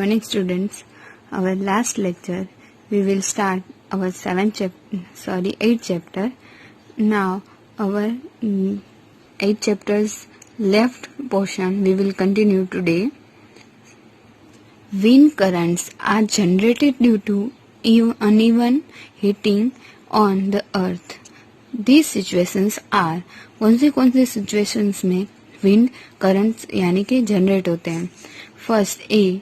morning students. Our last lecture we will start our 8th chapter. Now our 8 chapters left portion we will continue today. Wind currents are generated due to uneven heating on the earth. These situations are कौन से situations में wind currents यानी कि generate होते हैं. First a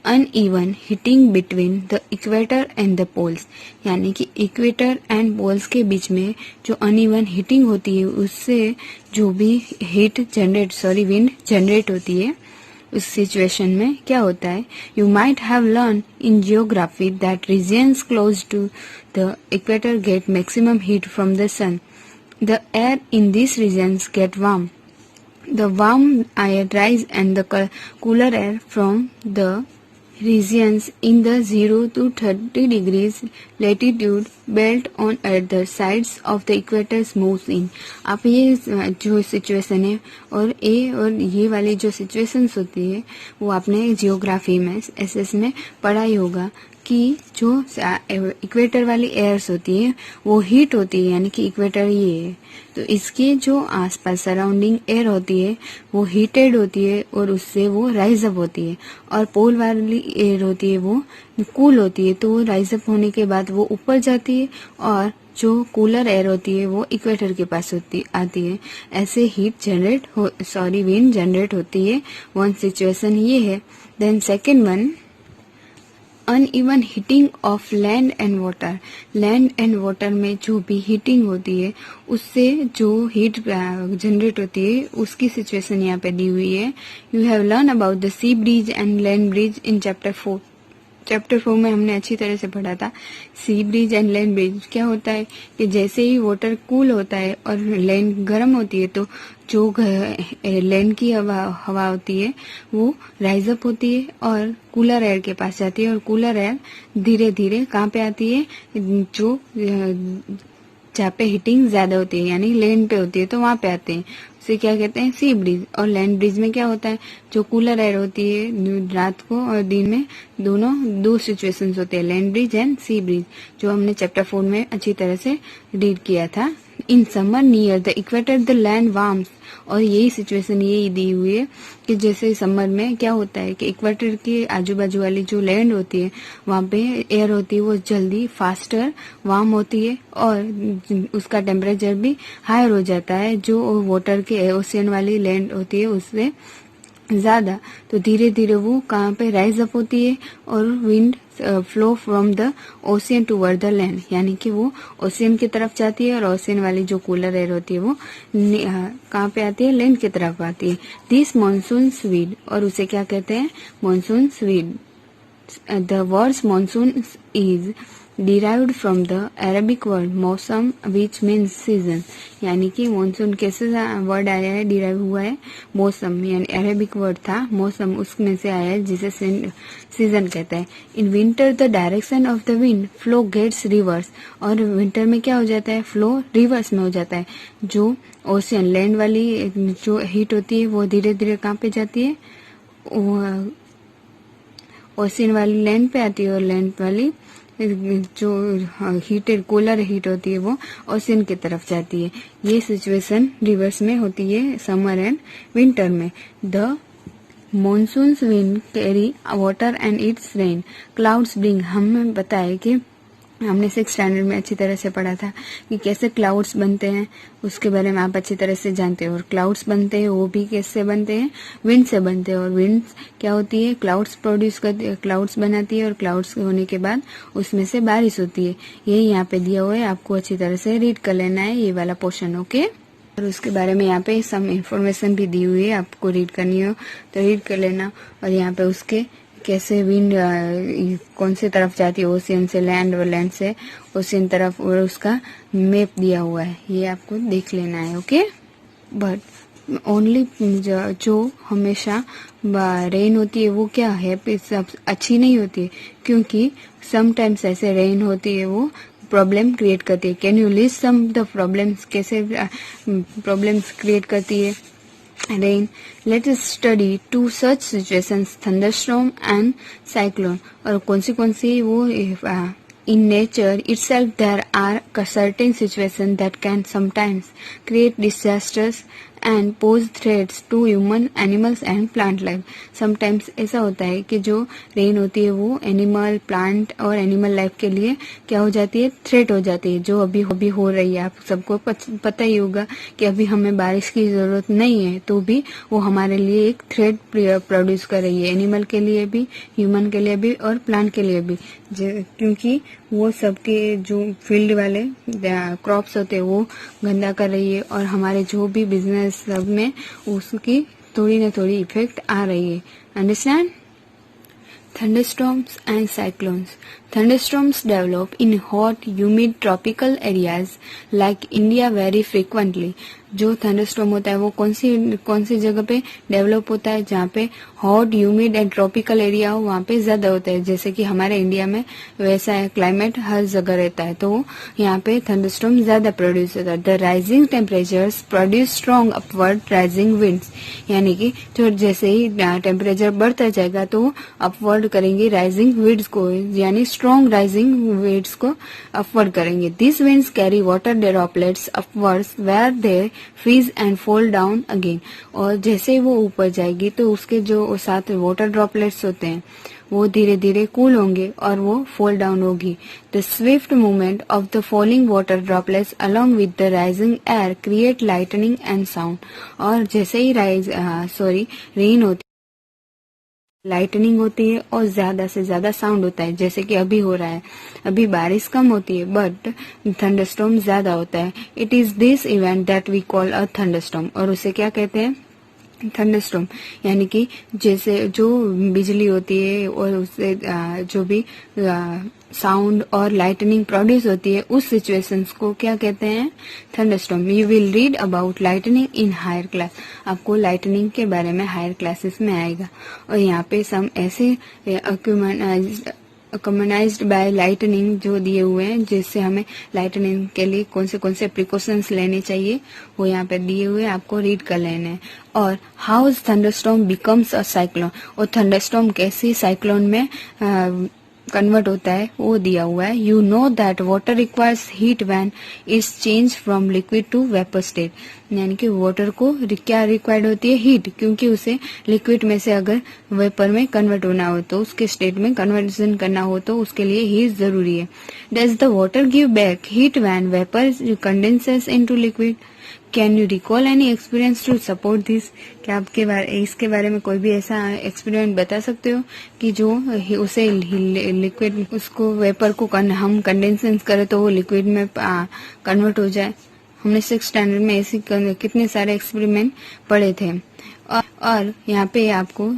uneven heating between the equator and the poles, यानी कि equator and poles के बीच में जो अनइवन हीटिंग होती है उससे जो भी विंड जनरेट होती है उस सिचुएशन में क्या होता है. You might have learn in geography that regions close to the equator get maximum heat from the sun. The air in this regions get warm. The warm air rise and the cooler air from the regions in the 0 to 30 degrees latitude belt on at the sides of the equator moves in. आप ये जो situation है और ये वाली जो situations होती है वो आपने जियोग्राफी में एसएस में पढ़ाई होगा कि जो इक्वेटर वाली एयर्स होती है वो हीट होती है, यानी कि इक्वेटर ये है तो इसके जो आसपास सराउंडिंग एयर होती है वो हीटेड होती है और उससे वो राइज अप होती है. और पोल वाली एयर होती है वो कूल होती है, तो वो राइज अप होने के बाद वो ऊपर जाती है और जो कूलर एयर होती है वो इक्वेटर के पास आती है. ऐसे विंड जनरेट होती है. वन सिचुएशन ये है. Then second one uneven heating of land and water. Land and water में जो भी हीटिंग होती है उससे जो हीट जनरेट होती है उसकी सिचुएशन यहाँ पे दी हुई है. You have learn about the sea breeze and land breeze in chapter 4. Chapter 4 में हमने अच्छी तरह से पढ़ा था. Sea breeze and land breeze क्या होता है कि जैसे ही वाटर कूल होता है और लैंड गर्म होती है तो जो लैंड की हवा होती है वो राइज अप होती है और कूलर एयर के पास जाती है. और कूलर एयर धीरे धीरे कहाँ पे आती है, जो जहाँ पे हीटिंग ज्यादा होती है यानी लैंड पे होती है तो वहां पे आते हैं. उसे क्या कहते हैं, सी ब्रिज. और लैंड ब्रिज में क्या होता है, जो कूलर एयर होती है रात को और दिन में दो सिचुएशंस होते हैं, land breeze and sea breeze, जो हमने चैप्टर 4 में अच्छी तरह से रीड किया था. In summer near the equator the land warms. और यही सिचुएशन यही दी हुई है कि जैसे समर में क्या होता है कि इक्वेटर के आजू बाजू वाली जो लैंड होती है वहां पे एयर होती है वो जल्दी फास्टर वार्म होती है और उसका टेम्परेचर भी हायर हो जाता है जो वाटर के ओशियन वाली लैंड होती है उससे ज्यादा. तो धीरे धीरे वो कहाँ पे राइज अप होती है और wind flow from the ocean toward the land, यानी कि वो ओशियन की तरफ जाती है और ओशियन वाली जो कूलर एयर होती है वो कहाँ पे आती है, लैंड की तरफ आती है. This monsoon wind. और उसे क्या कहते हैं, monsoon wind. The words monsoon is derived from the Arabic word मौसम which means season, यानी कि मानसून कैसे वर्ड आया है, डिराइव हुआ है मौसम, यानी अरेबिक वर्ड था मौसम उसमें से आया है जिसे सीजन कहता है. In winter the direction of the wind flow gets reverse. और विंटर में क्या हो जाता है, फ्लो रिवर्स में हो जाता है. जो ओशियन लैंड वाली जो हीट होती है वो धीरे धीरे कहाँ पे जाती है, ओशियन वाली लैंड पे आती है और लैंड वाली जो हीटेड कूलर हीट होती है वो ओशियन की तरफ जाती है. ये सिचुएशन रिवर्स में होती है समर एंड विंटर में. The monsoon wind carry water and it's rain. Clouds bring. हमें बताया कि हमने 6th स्टैंडर्ड में अच्छी तरह से पढ़ा था कि कैसे क्लाउड्स बनते हैं, उसके बारे में आप अच्छी तरह से जानते हो. और क्लाउड्स बनते हैं वो भी कैसे बनते हैं, विंड से बनते हैं. और विंड क्या होती है, क्लाउड्स प्रोड्यूस करती है, क्लाउड्स बनाती है और क्लाउड्स होने के बाद उसमें से बारिश होती है. ये यहाँ पे दिया हुआ है, आपको अच्छी तरह से रीड कर लेना है ये वाला पोर्शन. ओके. और उसके बारे में यहाँ पे सम इंफॉर्मेशन भी दी हुई है, आपको रीड करनी हो तो रीड कर लेना. और यहाँ पे उसके कैसे विंड कौन से तरफ जाती है, ओशियन से लैंड और लैंड से ओशियन तरफ, और उसका मैप दिया हुआ है, ये आपको देख लेना है. ओके. बट ओनली जो हमेशा रेन होती है वो क्या है, अच्छी नहीं होती है, क्योंकि समटाइम्स ऐसे रेन होती है वो प्रॉब्लम क्रिएट करती है. Can you list some the problems, कैसे प्रॉब्लम्स क्रिएट करती है. rain. Let us study two such situations, thunderstorm and cyclone. और कौन सी वो in nature itself there are certain situations that can sometimes create disasters and pose threats to human, animals and plant life. Sometimes ऐसा होता है कि जो rain होती है वो एनिमल, प्लांट और एनिमल लाइफ के लिए क्या हो जाती है, थ्रेट हो जाती है. जो अभी हो रही है, आप सबको पता ही होगा कि अभी हमें बारिश की जरूरत नहीं है तो भी वो हमारे लिए एक थ्रेट प्रोड्यूस कर रही है, एनिमल के लिए भी, ह्यूमन के लिए भी और प्लांट के लिए भी. क्योंकि वो सबके जो फील्ड वाले क्रॉप्स होते हैं वो गंदा कर रही है और हमारे जो भी बिजनेस सब में उसकी थोड़ी ना थोड़ी इफेक्ट आ रही है. Understand? Thunderstorms and cyclones. Thunderstorms develop in hot, humid tropical areas like India very frequently. जो थंडरस्टॉर्म होता है वो कौन सी जगह पे डेवलप होता है, जहाँ पे hot, humid and tropical area हो वहाँ पे ज्यादा होता है. जैसे कि हमारे इंडिया में वैसा है, क्लाइमेट हर जगह रहता है तो यहाँ पे थंडरस्टॉर्म ज्यादा प्रोड्यूस होता है. The rising temperatures produce strong upward rising winds. यानी कि जो जैसे ही टेम्परेचर बढ़ता जाएगा तो अपवर्ड करेंगे राइजिंग विंड्स को, यानी स्ट्रॉन्ग राइजिंग विंड्स को अपवर्ड करेंगे. This winds carry water droplets upwards where they freeze and fall down again. और जैसे वो ऊपर जाएगी तो उसके जो साथ वाटर ड्रॉपलेट्स होते हैं वो धीरे धीरे कूल होंगे और वो फॉल डाउन होगी. The Swift movement of the falling water droplets along with the rising air create lightning and sound. और जैसे ही रेन होती लाइटनिंग होती है और ज्यादा से ज्यादा साउंड होता है, जैसे कि अभी हो रहा है. अभी बारिश कम होती है बट थंडरस्टॉर्म ज्यादा होता है. It is this event that we call a thunderstorm. और उसे क्या कहते हैं, थंडरस्टॉर्म. यानी कि जैसे जो बिजली होती है और उससे जो भी साउंड और लाइटनिंग प्रोड्यूस होती है उस सिचुएशंस को क्या कहते हैं, thunderstorm. You will read about lightning in higher class. आपको लाइटनिंग के बारे में हायर क्लासेस में आएगा. और यहाँ पे सम ऐसे कम्युनाइज्ड बाय लाइटनिंग जो दिए हुए हैं, जिससे हमें लाइटनिंग के लिए कौन से प्रिकॉशंस लेने चाहिए वो यहाँ पे दिए हुए आपको रीड कर लेने हैं. और how thunderstorm becomes a cyclone. और थंडरस्टॉर्म कैसे साइक्लोन में कन्वर्ट होता है वो दिया हुआ है. You know that water requires heat when it's change from liquid to vapour state. यानी कि वाटर को क्या रिक्वायर्ड होती है, हीट, क्योंकि उसे लिक्विड में से अगर वेपर में कन्वर्ट होना हो तो उसके स्टेट में कन्वर्जन करना हो तो उसके लिए हीट जरूरी है. Does the water give back heat when vapour condenses into liquid. Can you recall any experience to support this. क्या आपके इसके बारे में कोई भी ऐसा एक्सपेरिमेंट बता सकते हो कि जो उसे लिक्विड, उसको वेपर को हम कंडेंसेशन करें तो वो लिक्विड में कन्वर्ट हो जाए. हमने 6th स्टैंडर्ड में ऐसे कितने सारे एक्सपेरिमेंट पढ़े थे. और यहाँ पे आपको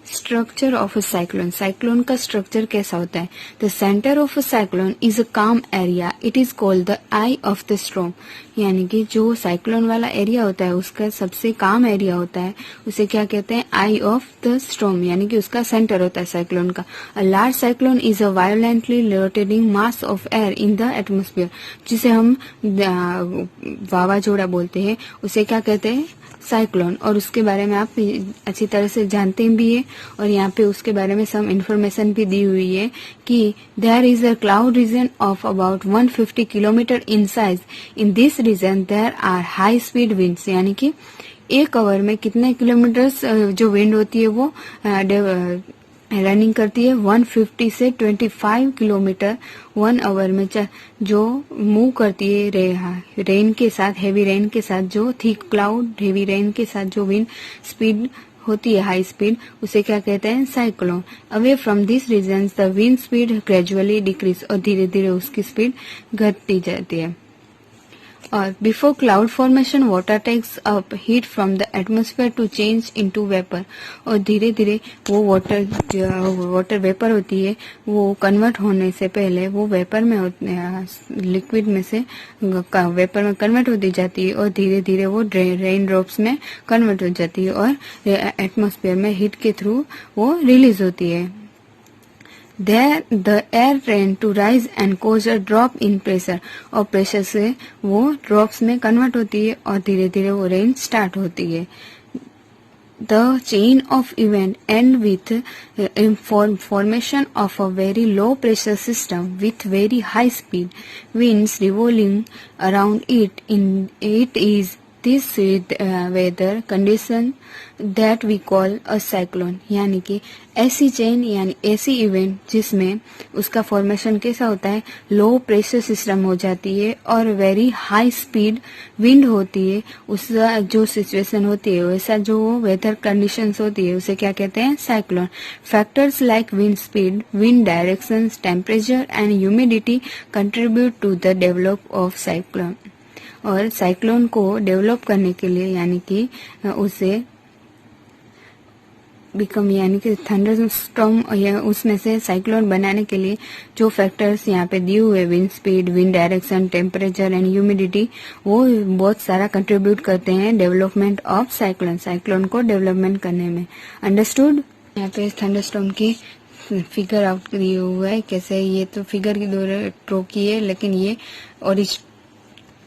structure of a cyclone. Cyclone का स्ट्रक्चर कैसा होता है. The centre of a cyclone is a calm area. It is called the eye of the storm. यानी कि जो साइक्लोन वाला एरिया होता है उसका सबसे काम एरिया होता है, उसे क्या कहते हैं, आई ऑफ द स्टॉर्म. यानी कि उसका सेंटर होता है साइक्लोन का. A large cyclone is a violently rotating mass of air in the atmosphere. जिसे हम वावाझोड़ा बोलते हैं, उसे क्या कहते हैं, साइक्लोन. और उसके बारे में आप अच्छी तरह से जानते भी है. और यहाँ पे उसके बारे में सम इंफॉर्मेशन भी दी हुई है कि there is a cloud region of about 150 kilometre in size. In this region there are high speed winds. यानी कि 1 आवर में कितने किलोमीटर जो विंड होती है वो रनिंग करती है, 150 से 25 किलोमीटर 1 आवर में जो मूव करती है रेन के साथ, हेवी रेन के साथ, जो थिक क्लाउड हेवी रेन के साथ जो विंड स्पीड होती है, हाई स्पीड, उसे क्या कहते हैं, cyclone. Away from this region the wind speed gradually decrease. और धीरे धीरे उसकी स्पीड घटती जाती है. और before cloud formation water takes up heat from the atmosphere to change into vapour. और धीरे धीरे वो वाटर वेपर होती है वो कन्वर्ट होने से पहले वो वेपर में लिक्विड में से वेपर में कन्वर्ट होती जाती है और धीरे धीरे वो रेन ड्रॉप्स में कन्वर्ट हो जाती है और एटमोस्फेयर में हीट के थ्रू वो रिलीज होती है. There the air train to rise and cause a drop in pressure. और प्रेशर से वो ड्रॉप्स में कन्वर्ट होती है और धीरे धीरे वो रेन स्टार्ट होती है. the chain of event end with formation of a very low pressure system with very high speed winds revolving around it. It is this weather condition that we call a cyclone. यानी कि ऐसी chain यानी ऐसी event जिसमें उसका formation कैसा होता है, लो प्रेशर सिस्टम हो जाती है और वेरी हाई स्पीड विंड होती है, उसका जो सिचुएशन होती है, वैसा जो वेदर कंडीशंस होती है उसे क्या कहते हैं, cyclone. Factors like wind speed, wind direction, temperature and humidity contribute to the develop of cyclone. और साइक्लोन को डेवलप करने के लिए यानी कि उसे बिकम यानी कि थंडर स्टॉर्म उसमें से साइक्लोन बनाने के लिए जो फैक्टर्स यहाँ पे दिए हुए, wind speed, wind direction, temperature and humidity, वो बहुत सारा कंट्रीब्यूट करते हैं डेवलपमेंट ऑफ साइक्लोन, साइक्लोन को डेवलपमेंट करने में. अंडरस्टूड. यहाँ पे थंडर स्टॉर्म की फिगर आउट दिए हुआ है कैसे, ये तो फिगर की ड्रॉ की है लेकिन ये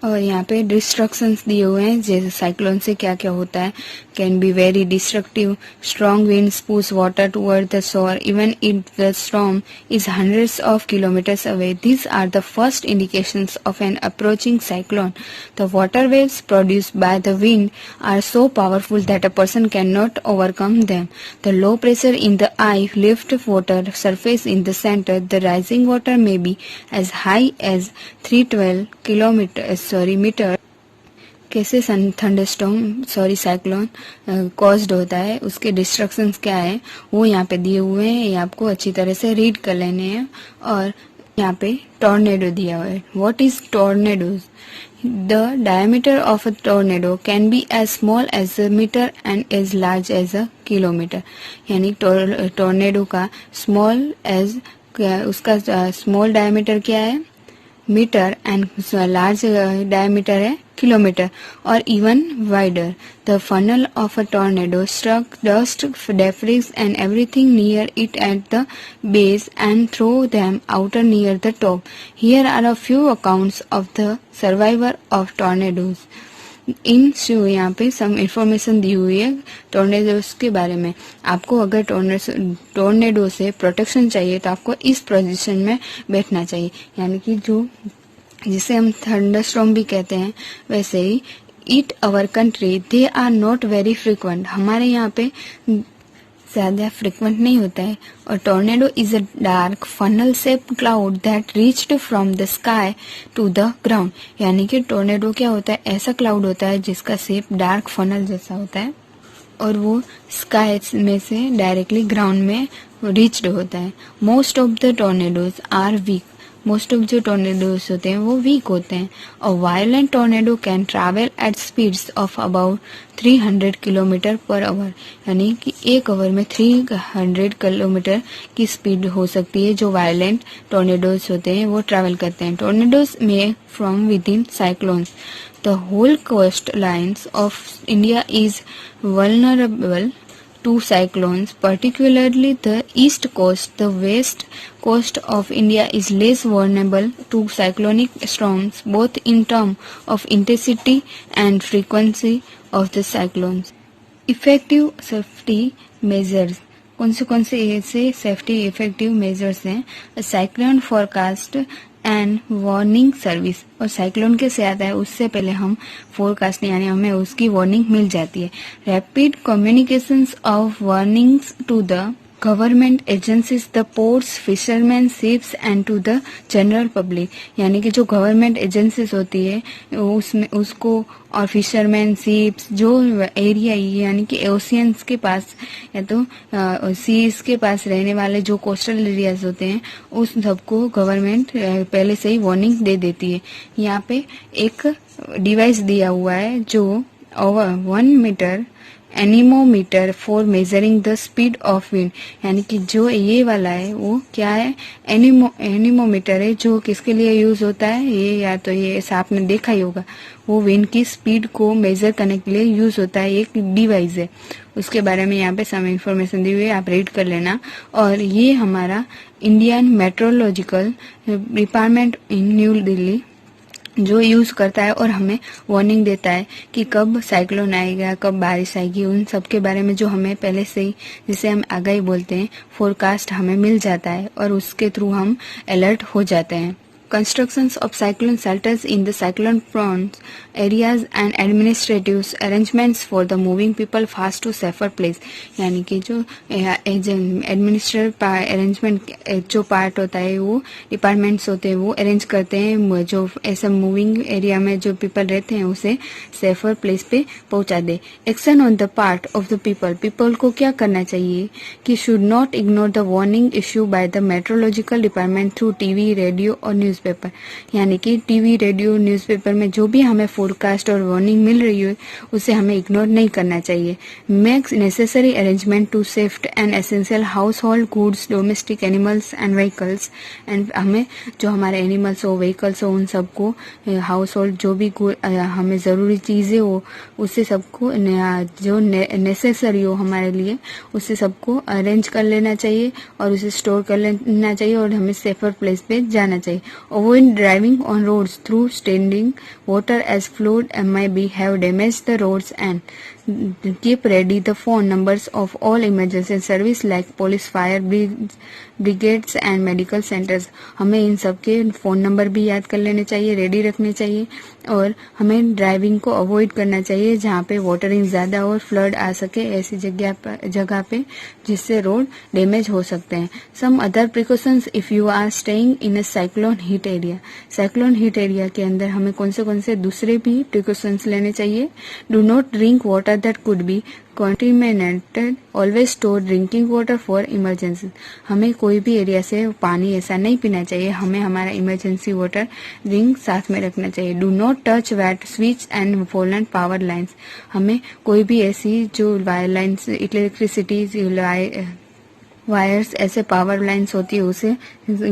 और यहाँ पे डिस्ट्रक्शंस दिए हुए हैं जैसे साइक्लोन से क्या क्या होता है. Can be very destructive, strong winds push water toward the shore even if the storm is hundreds of kilometres away. These are the first indications of an approaching cyclone. The water waves produced by the wind are so powerful that a person can not overcome them. The low pressure in the eye lift water surface in the center. The rising water may be as high as 312 metre. कैसे thunderstorm cyclone caused होता है, उसके destructions क्या है वो यहाँ पे दिए हुए हैं, ये आपको अच्छी तरह से रीड कर लेने हैं. और यहाँ पे टॉर्नेडो दिया हुआ है. What is tornadoes? The diameter of a tornado can be as small as a meter and as large as a kilometer. यानी टॉर्नेडो का उसका स्मॉल डायमीटर क्या है, मीटर, एंड लार्ज डायमीटर है किलोमीटर, और even wider. The funnel of a tornado struck dust, debris and everything near it at the base and throw them outer near the top. Here are a few accounts of the survivor of tornadoes. In show यहाँ पे some information दी हुई है tornadoes के बारे में. आपको अगर tornado से प्रोटेक्शन चाहिए तो आपको इस पोजीशन में बैठना चाहिए, यानी कि जो जिसे हम थंडरस्टॉर्म भी कहते हैं वैसे ही. Eat our country they are not very frequent. हमारे यहाँ पे ज्यादा फ्रिक्वेंट नहीं होता है. और tornado is a dark funnel shape cloud that reached from the sky to the ground. यानी कि टॉर्नेडो क्या होता है, ऐसा क्लाउड होता है जिसका शेप डार्क फनल जैसा होता है और वो स्काई में से डायरेक्टली ग्राउंड में रीच्ड होता है. Most of the tornadoes are weak. Most of जो टॉर्नेडोज होते हैं वो वीक होते हैं. A violent tornado can travel at speeds of about 300 kilometre per hour. यानी कि एक आवर में 300 किलोमीटर की स्पीड हो सकती है. जो वायलेंट टॉर्नेडोज होते हैं वो ट्रैवल करते हैं. टॉर्नेडोज में from within cyclones. The whole coast lines of India is vulnerable to cyclones, particularly the east coast. The west coast of India is less vulnerable to cyclonic storms, both in terms of intensity and frequency of the cyclones. Effective safety measures. कौन से ऐसे safety effective measures हैं? Cyclone forecast and warning service. और cyclone कैसे आता है उससे पहले हम फोरकास्ट यानी हमें उसकी वार्निंग मिल जाती है. Rapid communications of warnings to the government agencies, the ports, fisherman, ships and to the general public. यानी कि जो गवर्नमेंट एजेंसीज होती है उसमें उसको, और फिशरमैन, शिप्स, जो एरिया यानी कि ओशियंस के पास या तो सीज के पास रहने वाले जो कोस्टल एरियाज होते हैं उस सबको गवर्नमेंट पहले से ही वार्निंग दे देती है. यहाँ पे एक डिवाइस दिया हुआ है जो over 1 metre anemometer for measuring the speed of wind. यानी कि जो ये वाला है वो क्या है, एनीमोमीटर है, जो किसके लिए यूज होता है, ये या तो ये ऐसा आपने देखा ही होगा, वो विंड की स्पीड को मेजर करने के लिए यूज होता है. एक डिवाइस है, उसके बारे में यहाँ पे सम इंफॉर्मेशन दी हुई है, आप रीड कर लेना. और ये हमारा Indian meteorological department in New Delhi जो यूज करता है और हमें वार्निंग देता है कि कब साइक्लोन आएगा, कब बारिश आएगी, उन सब के बारे में जो हमें पहले से ही, जिसे हम आगाही बोलते हैं, फोरकास्ट हमें मिल जाता है और उसके थ्रू हम अलर्ट हो जाते हैं. Constructions of cyclone shelters in the cyclone-prone areas and administrative arrangements for the moving people fast to safer place. यानी कि जो एडमिनिस्ट्रेटिव अरेंजमेंट जो पार्ट होता है, वो डिपार्टमेंट्स होते हैं, वो अरेंज करते हैं जो ऐसा मूविंग एरिया में जो पीपल रहते हैं उसे सेफर प्लेस पे पहुंचा दे. Action on the part of the people को क्या करना चाहिए कि should not ignore the warning issue by the meteorological department through TV, radio और न्यूज़पेपर. यानी कि टीवी, रेडियो, न्यूज़पेपर में जो भी हमें फोरकास्ट और वार्निंग मिल रही है उसे हमें इग्नोर नहीं करना चाहिए. Makes necessary arrangement to shift and essential household goods, domestic animals and vehicles. And हमें जो हमारे एनिमल्स हो, व्हीकल्स हो, उन सबको, हाउस होल्ड जो भी हमें जरूरी चीजें हो, उससे सबको जो नेसेसरी हो हमारे लिए, उससे सबको अरेंज कर लेना चाहिए और उसे स्टोर कर लेना चाहिए और हमें सेफर प्लेस पे जाना चाहिए. Avoid driving on roads through standing water as flood may be have damaged the roads and keep ready the phone numbers of all emergency service like police, fire brigades and medical centers. हमें इन सब के phone number भी याद कर लेने चाहिए, ready रखने चाहिए और हमें ड्राइविंग को अवॉइड करना चाहिए जहाँ पे वाटरिंग ज्यादा और फ्लड आ सके, ऐसी जगह पे जिससे रोड डैमेज हो सकते हैं. Some other precautions if you are staying in a cyclone hit area. Cyclone hit area के अंदर हमें कौन से दूसरे भी प्रिकॉशंस लेने चाहिए. Do not drink water that could be contaminated. Always store drinking water for emergency. हमें कोई भी एरिया से पानी ऐसा नहीं पीना चाहिए, हमें हमारा इमरजेंसी वाटर ड्रिंक साथ में रखना चाहिए. Do not touch wet switch and fallen power lines. हमें कोई भी ऐसी जो वायर लाइन्स, इलेक्ट्रिसिटी वायर्स, ऐसे पावर लाइन्स होती है, उसे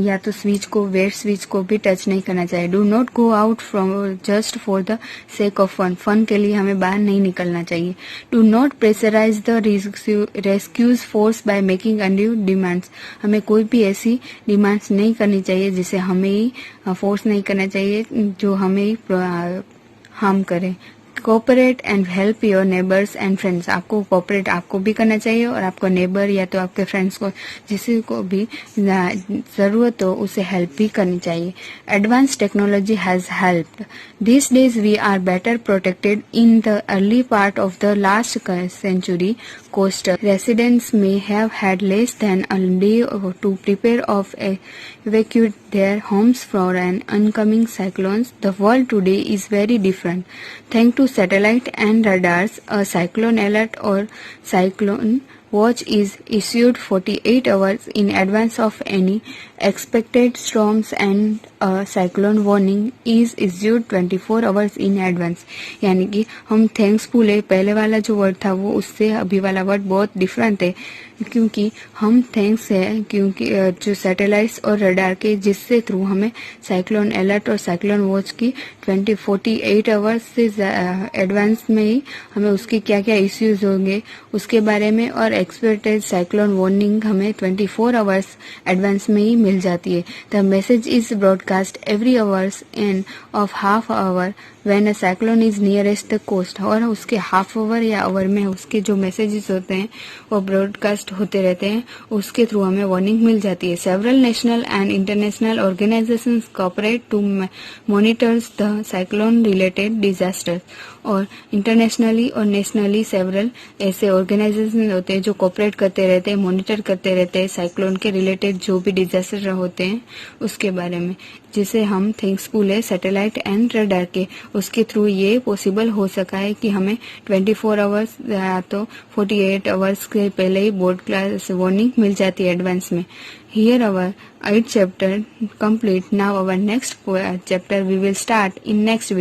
या तो स्विच को, वेट स्विच को भी टच नहीं करना चाहिए. Do not go out from just for the sake of fun के लिए हमें बाहर नहीं निकलना चाहिए. Do not pressurise the rescues force by making undue demands. हमें कोई भी ऐसी डिमांड्स नहीं करनी चाहिए जिसे हमें ही फोर्स नहीं करना चाहिए, जो हमें ही हार्म करे. Cooperate and help your neighbours and friends. आपको कोऑपरेट आपको भी करना चाहिए और आपको नेबर या तो आपके फ्रेंड्स को, जिसी को भी जरूरत हो उसे हेल्प भी करनी चाहिए. Advance technology has helped. These days we are better protected. In the early part of the last century, coastal residents may have had less than a day to prepare of evacuate their homes from an oncoming cyclones. The world today is very different. Thanks to satellite and radars, a cyclone alert or cyclone watch is issued 48 hours in advance of any expected storms and a cyclone warning is issued 24 hours in advance. यानी कि हम thanksful है, पहले वाला जो word था वो उससे अभी वाला वर्ड बहुत डिफरेंट है, क्योंकि हम थैंक्स है क्योंकि जो सैटेलाइट्स और रडार के, जिससे थ्रू हमें साइक्लोन अलर्ट और साइक्लोन वॉच की 48 आवर्स से एडवांस में ही हमें उसके क्या क्या इश्यूज होंगे उसके बारे में, और एक्सपेक्टेड साइक्लोन वार्निंग हमें 24 आवर्स एडवांस में ही मिल जाती है. The message is broadcast every hours and of half hour when a cyclone is nearest the coast. और उसके हाफ आवर या आवर में उसके जो मैसेजेस होते हैं वो ब्रॉडकास्ट होते रहते हैं, उसके थ्रू हमें वार्निंग मिल जाती है. Several national and international organisations cooperate to monitors the cyclone related disaster. और इंटरनेशनली और नेशनली सेवरल ऐसे ऑर्गेनाइजेशन होते हैं जो कोऑपरेट करते रहते हैं, मॉनिटर करते रहते हैं साइक्लोन के रिलेटेड जो भी डिजास्टर होते हैं उसके बारे में, जिसे हम थैंक्सफुल है सैटेलाइट एंड रडार के, उसके थ्रू ये पॉसिबल हो सका है कि हमें 24 आवर्स या तो 48 आवर्स के पहले ही ब्रॉडकास्ट वार्निंग मिल जाती है एडवांस में. Here our 8th chapter complete. Now our next chapter we will start in next video.